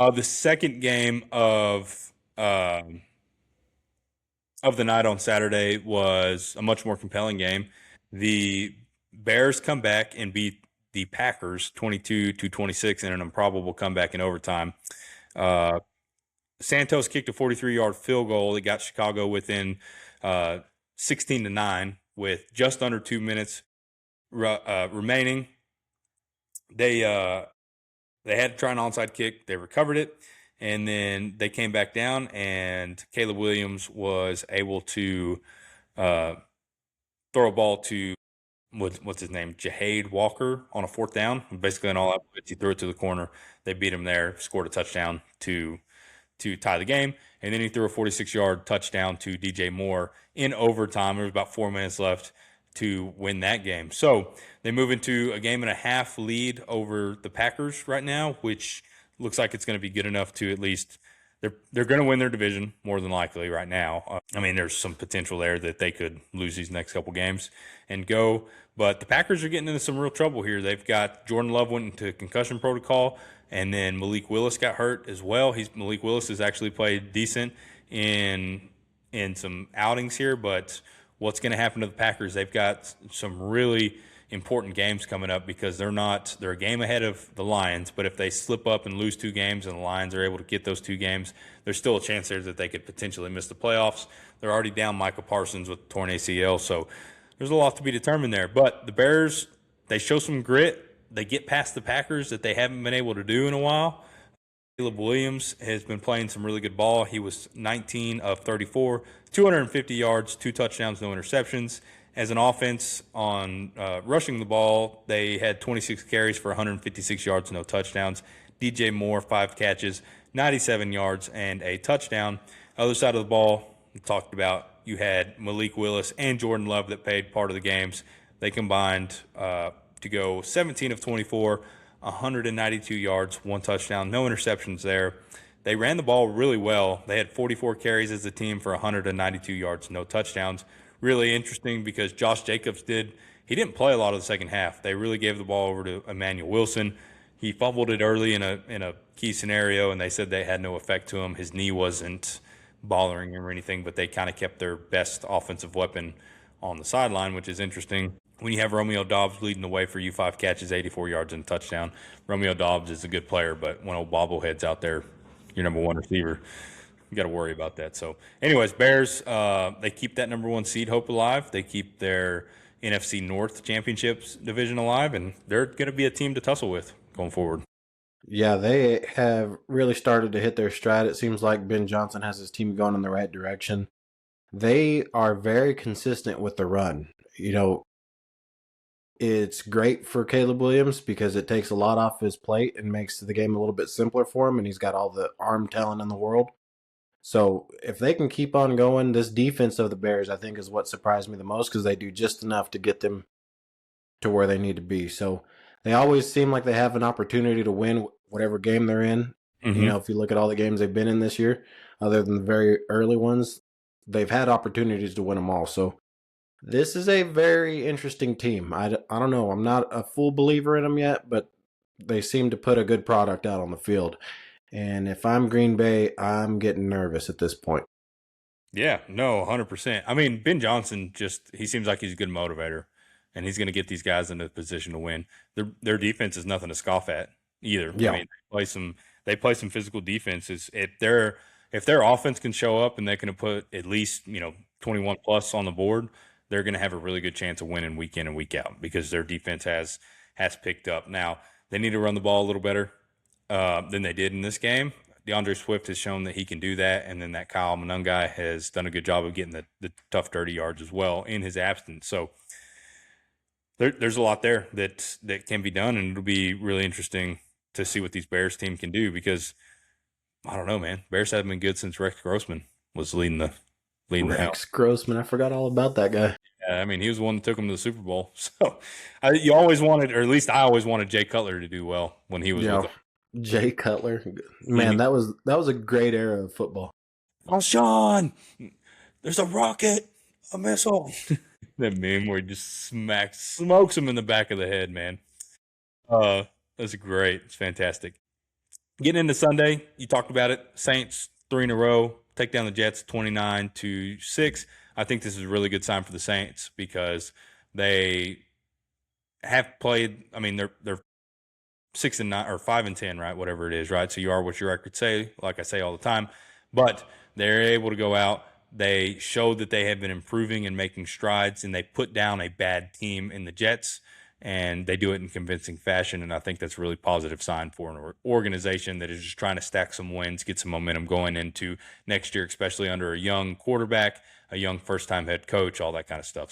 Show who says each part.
Speaker 1: The second game of the night on Saturday was a much more compelling game. The Bears come back and beat the Packers 22-26 in an improbable comeback in overtime. Uh, Santos kicked a 43-yard field goal that got Chicago within 16-9 with just under 2 minutes remaining. They had to try an onside kick. They recovered it, and then they came back down, and Caleb Williams was able to uh, throw a ball to what's his name, Jahade Walker on a fourth down. Basically, an all-out blitz. He threw it to the corner. They beat him there, scored a touchdown to tie the game, and then he threw a 46-yard touchdown to DJ Moore in overtime. There was about 4 minutes left to win that game. So they move into a game and a half lead over the Packers right now, which looks like it's going to be good enough to at least they're going to win their division more than likely right now. I mean, there's some potential there that they could lose these next couple games and go, but the Packers are getting into some real trouble here. They've got Jordan Love went into concussion protocol, and then Malik Willis got hurt as well. Malik Willis has actually played decent in some outings here, but what's going to happen to the Packers? They've got some really important games coming up because they're a game ahead of the Lions, but if they slip up and lose two games and the Lions are able to get those two games, there's still a chance there that they could potentially miss the playoffs. They're already down Michael Parsons with torn ACL, so there's a lot to be determined there. But the Bears, they show some grit. They get past the Packers that they haven't been able to do in a while. Caleb Williams has been playing some really good ball. He was 19 of 34, 250 yards, 2 touchdowns, no interceptions. As an offense on rushing the ball, they had 26 carries for 156 yards, no touchdowns. DJ Moore, 5 catches, 97 yards, and a touchdown. Other side of the ball, we talked about, you had Malik Willis and Jordan Love that played part of the games. They combined to go 17 of 24, 192 yards, 1 touchdown, no interceptions there. They ran the ball really well. They had 44 carries as a team for 192 yards, no touchdowns. Really interesting because Josh Jacobs he didn't play a lot of the second half. They really gave the ball over to Emmanuel Wilson. He fumbled it early in a key scenario, and they said they had no effect to him. His knee wasn't bothering him or anything, but they kind of kept their best offensive weapon on the sideline, which is interesting. When you have Romeo Doubs leading the way for you, 5 catches, 84 yards, and a touchdown. Romeo Doubs is a good player, but when old bobblehead's out there, your number one receiver, you got to worry about that. So, anyways, Bears, they keep that number one seed hope alive. They keep their NFC North championships division alive, and they're going to be a team to tussle with going forward.
Speaker 2: Yeah, they have really started to hit their stride. It seems like Ben Johnson has his team going in the right direction. They are very consistent with the run. It's great for Caleb Williams because it takes a lot off his plate and makes the game a little bit simpler for him, and he's got all the arm talent in the world. So if they can keep on going, this defense of the Bears, I think, is what surprised me the most because they do just enough to get them to where they need to be. So they always seem like they have an opportunity to win whatever game they're in.
Speaker 1: Mm-hmm.
Speaker 2: If you look at all the games they've been in this year, other than the very early ones, they've had opportunities to win them all. So this is a very interesting team. I don't know. I'm not a full believer in them yet, but they seem to put a good product out on the field. And if I'm Green Bay, I'm getting nervous at this point.
Speaker 1: Yeah, no, 100%. I mean, Ben Johnson he seems like he's a good motivator, and he's going to get these guys into a position to win. Their defense is nothing to scoff at either.
Speaker 2: Yeah.
Speaker 1: I mean, they play some physical defenses. If their offense can show up and they can put at least 21 plus on the board, they're going to have a really good chance of winning week in and week out because their defense has picked up. Now they need to run the ball a little better than they did in this game. DeAndre Swift has shown that he can do that, and then that Kyle Manung guy has done a good job of getting the tough, dirty yards as well in his absence. So there's a lot there that can be done, and it'll be really interesting to see what these Bears team can do because I don't know, man. Bears haven't been good since Rex Grossman was leading the
Speaker 2: Rex Grossman, I forgot all about that guy.
Speaker 1: Yeah, I mean, he was the one that took them to the Super Bowl. So you always wanted, or at least I always wanted Jay Cutler to do well when he was with them.
Speaker 2: Jay Cutler, man, that was a great era of football.
Speaker 1: Oh, Sean, there's a rocket, a missile. That meme where he just smokes him in the back of the head, man. That's great. It's fantastic. Getting into Sunday, you talked about it. Saints 3 in a row, take down the Jets 29-6. I think this is a really good sign for the Saints because they have played. I mean, they're 6-9 or 5-10, right? Whatever it is, right? So you are what your record say, like I say all the time. But they're able to go out. They showed that they have been improving and making strides, and they put down a bad team in the Jets, and they do it in convincing fashion. And I think that's a really positive sign for an organization that is just trying to stack some wins, get some momentum going into next year, especially under a young quarterback, a young first-time head coach, all that kind of stuff.